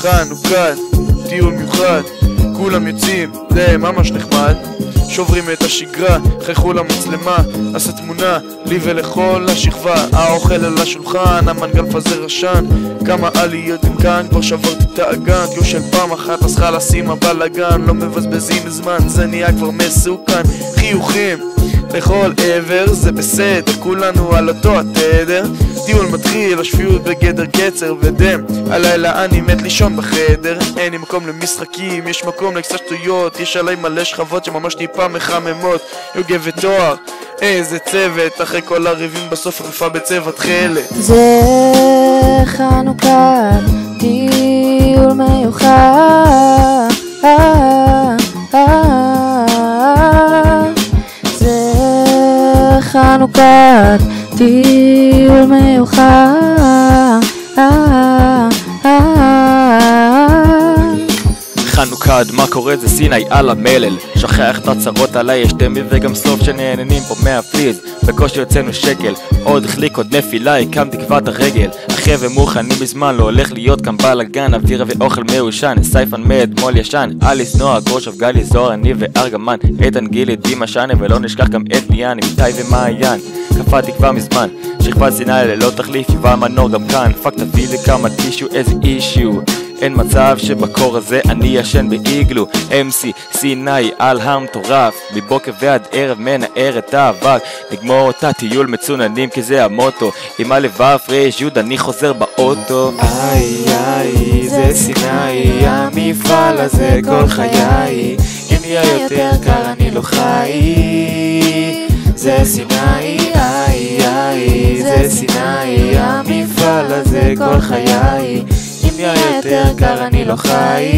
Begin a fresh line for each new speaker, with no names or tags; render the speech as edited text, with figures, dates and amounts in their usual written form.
חנוכת טיול מיוחד, כולם יוצאים, זה ממש נחמד. שוברים את השגרה, חייכו למצלמה, עשה תמונה, לי ולכל השכבה. האוכל על השולחן, המנגל מפזר עשן, כמה עליות גם כאן, כבר שברתי את האגן. טיול של פעם אחת, אז חלאס עם הבלגן, לא מבזבזים זמן, זה נהיה כבר מסוכן. חיוכים לכל עבר, זה בסדר, כולנו על אותו התדר. טיול מתחיל, השפיות בגדר קצר ודם, הלילה אני מת לישון בחדר. אין לי מקום למשחקים, יש מקום לקצת שטויות, יש עליי מלא שכבות שממש טיפה מחממות. יוגב ותואר, איזה צוות, אחרי כל הריבים בסוף רפה בצבע תכלת.
זה חנוכת טיול מיוחד, זה חנוכת טיול מיוחד.
חנוכת, מה קורה? זה סיני על המלל, שוכח את הצרות עליי, יש תמי וגם סוף שנהננים פה מהפליז, בקושי יוצאנו שקל, עוד החליק עוד נפילה, הקמתי כבר את הרגל. החבר'ה מוכנים מזמן, לא הולך להיות כאן בלגן, אוויר ואוכל מאושן, סייפן מאתמול ישן, אליס, נועה, גורשוב, גלי, זוהר, אני וארגמן, איתן, גילי, דימה, שנה, ולא נשכח גם את ליאן, איתי ומעיין. קפאתי כבר מזמן, שכבת סיני ללא תחליף, יובל מנור גם כאן, פאק תביא לי כמה טישו, איזה אישיו. אין מצב שבקור הזה אני ישן באיגלו. MC סיני על המטורף, מבוקר ועד ערב מנער את האבק, נגמור אותה טיול מצוננים כי זה המוטו, עם הלבב פריש יוד אני חוזר באוטו.
איי איי זה סיני, המפעל הזה כל חיי, אם יהיה יותר קר אני לא חי. זה סיני, איי איי זה סיני, המפעל הזה כל חיי, אם יהיה יותר קר אני לא חי.